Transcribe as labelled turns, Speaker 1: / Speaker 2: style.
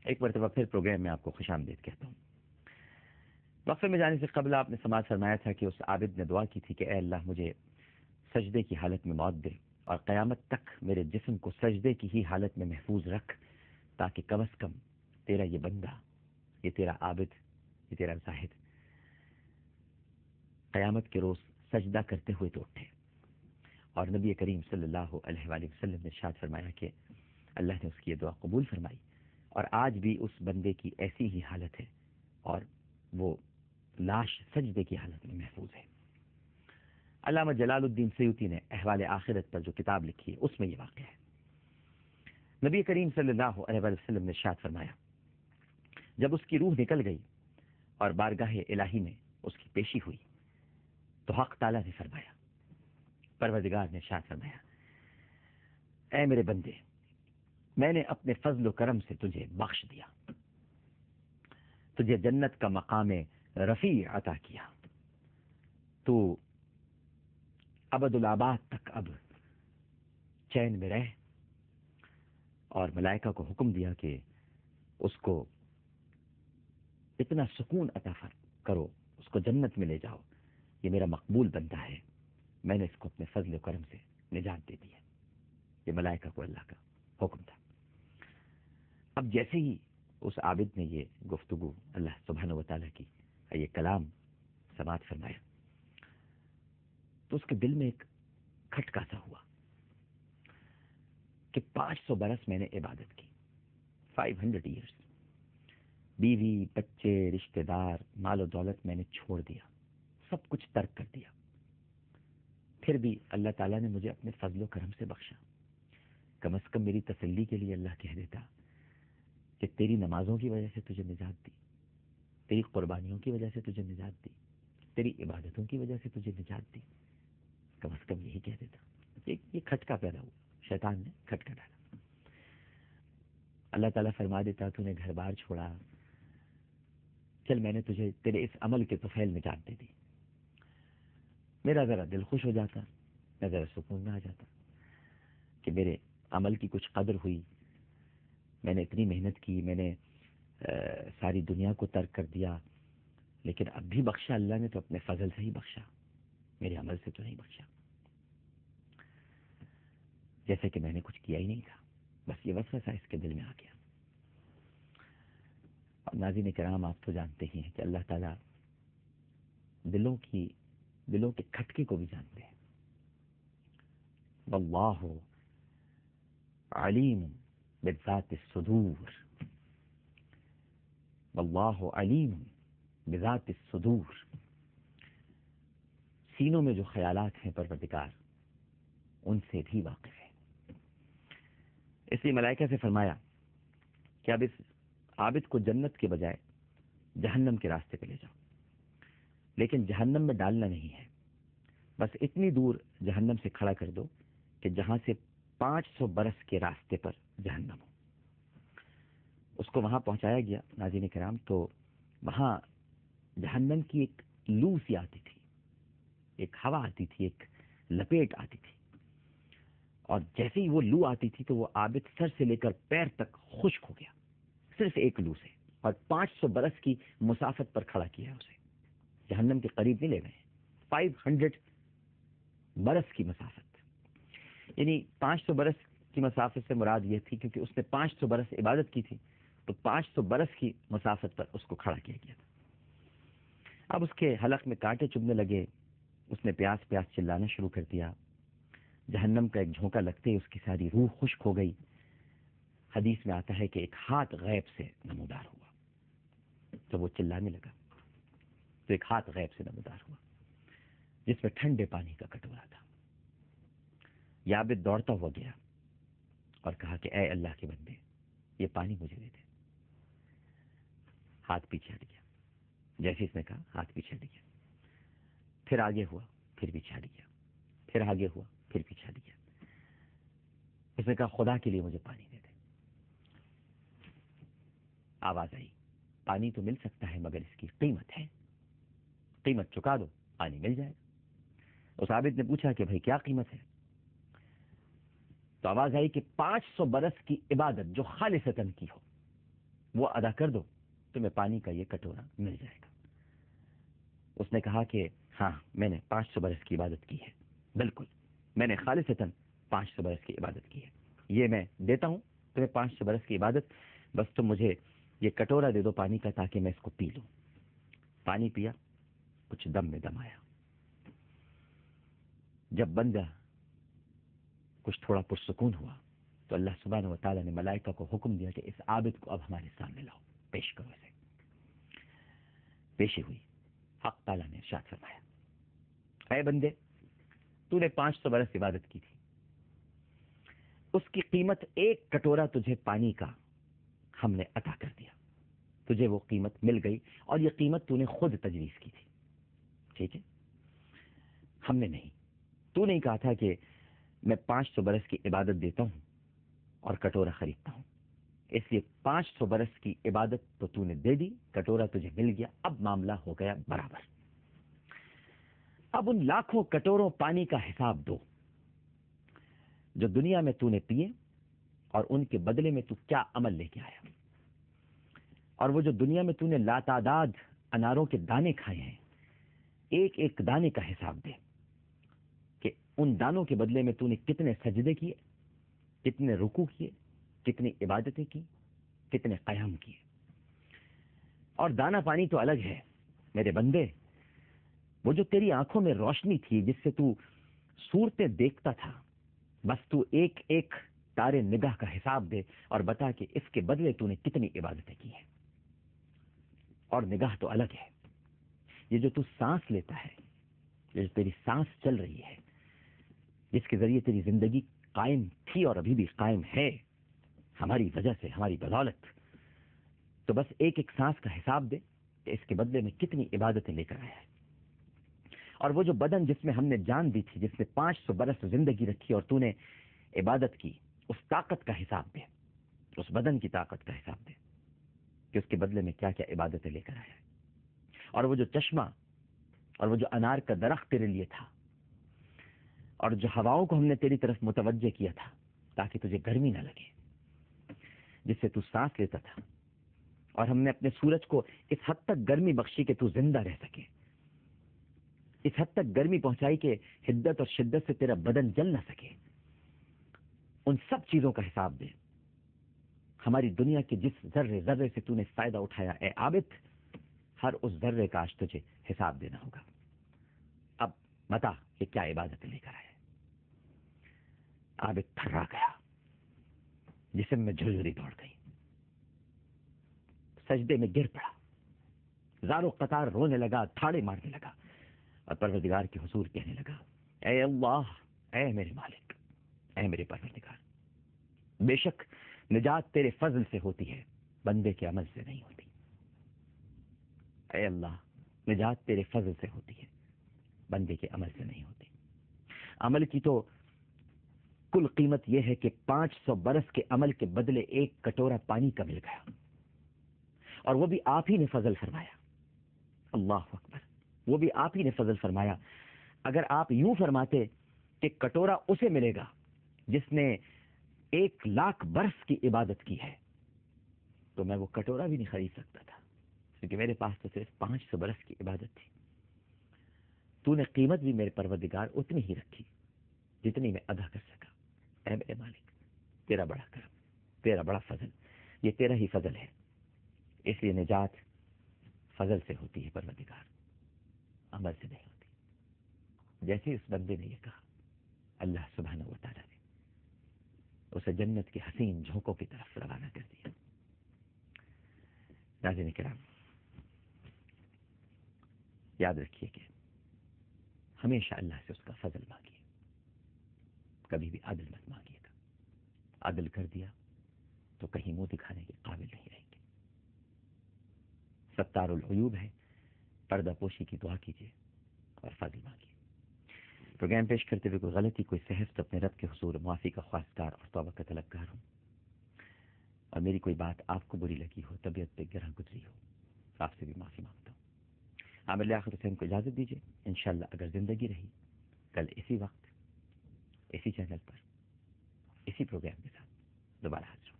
Speaker 1: ایک مرتبہ پھر پروگرام میں آپ کو خوش آمدید کہتا ہوں۔ وقفے میں جانے سے قبل آپ نے سماعت فرمایا تھا کہ اس عابد نے دعا کی تھی کہ اے اللہ مجھے سجدے کی حالت میں موت دے اور قیامت تک میرے جسم کو سجدے کی ہی حالت میں محفوظ رکھ، تاکہ کم از کم تیرا یہ بندہ، یہ تیرا عابد، یہ تیرا زاہد قیامت کے روز سجدہ کرتے ہوئے تو اٹھے۔ اور نبی کریم صلی اللہ علیہ وآلہ وسلم نے ارشاد فرمایا کہ اللہ نے اس کی یہ دعا قبول فرمائی، اور آج بھی اس بندے کی ایسی ہی حالت ہے اور وہ لاش سجدے کی حالت میں محفوظ ہے۔ علامہ جلال الدین سیوطی نے احوال آخرت پر جو کتاب لکھی ہے اس میں یہ واقعہ ہے۔ نبی کریم صلی اللہ علیہ وآلہ وسلم نے ارشاد فرمایا، جب اس کی روح نکل گئی اور بارگاہ الہی میں اس کی پیشی ہوئی تو حق تعالیٰ نے فرمایا، پروردگار نے ارشاد فرمایا، اے میرے بندے، میں نے اپنے فضل و کرم سے تجھے بخش دیا، تجھے جنت کا مقام رفیع عطا کیا، تو ابد الآباد تک اب چین میں رہ، اور ملائکہ کو حکم دیا کہ اس کو اتنا سکون عطا کرو، اس کو جنت میں لے جاؤ، یہ میرا مقبول بندہ ہے، میں نے اس کو اپنے فضل و کرم سے نجات دے دی ہے۔ یہ ملائکہ کو اللہ کا حکم تھا۔ اب جیسے ہی اس عابد نے یہ گفتگو اللہ سبحانہ و تعالیٰ کی یہ کلام سماعت فرمایا تو اس کے دل میں ایک کھٹکا سا ہوا کہ 500 برس میں نے عبادت کی، 500 ایئرس، بیوی، بچے، رشتہ دار، مال و دولت میں نے چھوڑ دیا، سب کچھ ترک کر دیا، پھر بھی اللہ تعالیٰ نے مجھے اپنے فضل و کرم سے بخشا۔ کم از کم میری تسلی کے لیے اللہ کہہ دیتا کہ تیری نمازوں کی وجہ سے تجھے نجات دی، تیری قربانیوں کی وجہ سے تجھے نجات دی، تیری عبادتوں کی وجہ سے تجھے نجات دی، کم از کم یہی کہہ دیتا۔ یہ کھٹکا پیدا ہوا، شیطان نے کھٹکا ڈالا۔ اللہ تعالیٰ فرما دیتا تو نے گھر بار چھوڑا، چل میں نے تجھے تیرے اس عمل کے طفیل میں جان دے دی، میرا ذرا دل خوش ہو جاتا، میں ذرا سکون میں آ جاتا کہ میرے عمل کی کچھ قدر ہوئی، میں نے اتنی محنت کی، میں نے ساری دنیا کو ترک کر دیا، لیکن اب بھی بخشا اللہ نے تو اپنے فضل سے ہی بخشا، میرے عمل سے تو نہیں بخشا، جیسے کہ میں نے کچھ کیا ہی نہیں تھا، بس یہ وسوسہ اس کے دل میں آ گیا۔ اور ناظرین کرام، آپ تو جانتے ہی ہیں کہ اللہ تعالیٰ دلوں کے کھٹکے کو بھی جانتے ہیں۔ واللہ علیم بذات الصدور، واللہ علیم بذات الصدور، سینوں میں جو خیالات ہیں پروردگار ان سے بھی واقف ہے۔ اس لیے ملائکہ سے فرمایا کہ اب اس عابد کو جنت کے بجائے جہنم کے راستے پہ لے جاؤ، لیکن جہنم میں ڈالنا نہیں ہے، بس اتنی دور جہنم سے کھڑا کر دو کہ جہاں سے 500 برس کے راستے پر جہنم ہو۔ اس کو وہاں پہنچایا گیا ناظرین کرام، تو وہاں جہنم کی ایک لو سی آتی تھی، ایک ہوا آتی تھی، ایک لپیٹ آتی تھی، اور جیسے ہی وہ لو آتی تھی تو وہ عابد سر سے لے کر پیر تک خشک ہو گیا، صرف ایک لو سے، اور 500 برس کی مسافت پر کھڑا کیا اسے، جہنم کے قریب نہیں لے گئے، 500 برس کی مسافت، یعنی 500 برس کی مسافت سے مراد یہ تھی کیونکہ اس نے 500 برس عبادت کی تھی، تو 500 برس کی مسافت پر اس کو کھڑا کیا گیا تھا۔ اب اس کے حلق میں کانٹے چبھنے لگے، اس نے پیاس پیاس چلانا شروع کر دیا، جہنم کا ایک جھونکا لگتے ہی اس کی ساری روح خشک ہو گئی۔ حدیث میں آتا ہے کہ ایک ہاتھ غیب سے نمودار ہوا، جب وہ چلانے لگا تو ایک ہاتھ غیب سے نمودار ہوا جس میں ٹھنڈے پانی کا کٹورا تھا۔ یہ عابد دوڑتا ہوا گیا اور کہا کہ اے اللہ کے بندے، یہ پانی مجھے دے دے۔ ہاتھ پیچھے ہٹ گیا، جیسے اس نے کہا ہاتھ پیچھے ہٹ گیا، پھر آگے ہوا، پھر پیچھے ہٹ گیا، پھر آگے ہوا، پھر پیچھے ہٹ گیا۔ اس نے کہا خدا کے لیے مجھے پانی دے دے۔ آواز آئی، پانی تو مل سکتا ہے مگر اس کی قیمت ہے، قیمت چکا دو، پانی مل جائے گا۔ اس عابد نے پوچھا کہ بھائی کیا قیمت ہے؟ تو آواز آئی کہ 500 برس کی عبادت جو خالصتاً کی ہو، وہ ادا کر دو، تمہیں پانی کا یہ کٹورا مل جائے گا۔ اس نے کہا کہ ہاں، میں نے 500 برس کی عبادت کی ہے، بالکل، میں نے خالصتاً 500 برس کی عبادت کی ہے، یہ میں دیتا ہوں تمہیں 500 برس کی عبادت، بس تم مجھے یہ کٹورا دے دو پانی کا تاکہ میں اس کو پی لوں۔ پانی پیا، کچھ دم میں دم آیا۔ جب بندہ کچھ تھوڑا پرسکون ہوا تو اللہ سبحانہ و تعالیٰ نے ملائکہ کو حکم دیا کہ اس عابد کو اب ہمارے سامنے لاؤ، پیش کرو اسے۔ پیشی ہوئی، حق تعالیٰ نے ارشاد فرمایا، اے بندے، تو نے 500 برس عبادت کی تھی، اس کی قیمت 1 کٹورا تجھے پانی کا ہم نے عطا کر دیا، تجھے وہ قیمت مل گئی، اور یہ قیمت تو نے خود تجویز کی تھی، ٹھیک ہے؟ ہم نے نہیں، تو نہیں کہا تھا کہ میں 500 برس کی عبادت دیتا ہوں اور کٹورا خریدتا ہوں، اس لیے 500 برس کی عبادت تو نے دے دی، کٹورا تجھے مل گیا، اب معاملہ ہو گیا برابر۔ اب ان لاکھوں کٹوروں پانی کا حساب دو جو دنیا میں تو نے پیے، اور ان کے بدلے میں تو کیا عمل لے کے آیا، اور وہ جو دنیا میں تو نے لاتعداد اناروں کے دانے کھائے ہیں، ایک ایک دانے کا حساب دے کہ ان دانوں کے بدلے میں تو نے کتنے سجدے کیے، کتنے رکوع کیے، کتنی عبادتیں کی، کتنے قیام کیے۔ اور دانا پانی تو الگ ہے میرے بندے، وہ جو تیری آنکھوں میں روشنی تھی جس سے تو صورتیں دیکھتا تھا، بس تو ایک ایک تارے نگاہ کا حساب دے اور بتا کہ اس کے بدلے تو نے کتنی عبادتیں کی ہیں۔ اور نگاہ تو الگ ہے، یہ جو تو سانس لیتا ہے، یہ جو تیری سانس چل رہی ہے، جس کے ذریعے تیری زندگی قائم تھی اور ابھی بھی قائم ہے ہماری وجہ سے، ہماری بدولت، تو بس ایک ایک سانس کا حساب دے کہ اس کے بدلے میں کتنی عبادتیں لے کر آیا ہے۔ اور وہ جو بدن جس میں ہم نے جان دی تھی، جس نے 500 برس زندگی رکھی اور تو نے عبادت کی، اس طاقت کا حساب دے، اس بدن کی طاقت کا حساب دے کہ اس کے بدلے میں کیا کیا عبادتیں لے کر آیا ہے۔ اور وہ جو چشمہ اور وہ جو انار کا درخت تیرے لیے تھا، اور جو ہواؤں کو ہم نے تیری طرف متوجہ کیا تھا تاکہ تجھے گرمی نہ لگے، جس سے تو سانس لیتا تھا، اور ہم نے اپنے سورج کو اس حد تک گرمی بخشی کہ تو زندہ رہ سکے، اس حد تک گرمی پہنچائی کہ حدت اور شدت سے تیرا بدن جل نہ سکے، ان سب چیزوں کا حساب دے۔ ہماری دنیا کے جس ذرے ذرے سے تو نے فائدہ اٹھایا، اے عابد، ہر اس ذرے کا آج تجھے حساب دینا ہوگا۔ اب بتا کہ کیا عبادت لے کر آیا۔ عابد تھرا گیا، جسم میں جھرجھری دوڑ گئی، سجدے میں گر پڑا، زارو قطار رونے لگا، تھاڑے مارنے لگا، اور پروردگار کے حضور کہنے لگا، اے اللہ، اے میرے مالک، اے میرے پروردگار، بے شک نجات تیرے فضل سے ہوتی ہے، بندے کے عمل سے نہیں ہوتی۔ اے اللہ، نجات تیرے فضل سے ہوتی ہے، بندے کے عمل سے نہیں ہوتی۔ عمل کی تو کل قیمت یہ ہے کہ 500 برس کے عمل کے بدلے 1 کٹورا پانی کا مل گیا، اور وہ بھی آپ ہی نے فضل فرمایا۔ اللہ اکبر، وہ بھی آپ ہی نے فضل فرمایا۔ اگر آپ یوں فرماتے کہ کٹورا اسے ملے گا جس نے 1,00,000 برس کی عبادت کی ہے، تو میں وہ کٹورا بھی نہیں خرید سکتا تھا، کیونکہ میرے پاس تو صرف 500 برس کی عبادت تھی۔ تو نے قیمت بھی میرے پروردگار اتنی ہی رکھی جتنی میں ادا کر سکا۔ اے میرے مالک، تیرا بڑا کرم، تیرا بڑا فضل، یہ تیرا ہی فضل ہے، اس لیے نجات فضل سے ہوتی ہے پروردگار، عمل سے نہیں ہوتی۔ جیسے اس بندے نے یہ کہا، اللہ سبحانہ و تعالیٰ نے اسے جنت کی حسین جھونکوں کی طرف روانہ کر دیا۔ ناظرین کرام، یاد رکھیے کہ ہمیشہ اللہ سے اس کا فضل مانگیے، کبھی بھی عدل مت مانگیے گا۔ عدل کر دیا تو کہیں منہ دکھانے کے قابل نہیں رہیں گے۔ ستار العیوب ہے، پردہ پوشی کی دعا کیجیے اور فضل مانگیے۔ پروگرام پیش کرتے ہوئے کوئی غلطی، کوئی سہو تو اپنے رب کے حضور معافی کا خواستگار اور توبہ کا طلبگار ہوں، اور میری کوئی بات آپ کو بری لگی ہو، طبیعت پہ گرہ گزری ہو، آپ سے بھی معافی مانگتا ہوں۔ عامر لیاقت حسین کو اجازت دیجیے، انشاءاللہ اگر زندگی رہی کل اسی وقت، اسی چینل پر، اسی پروگرام کے ساتھ دوبارہ حاضر ہوں۔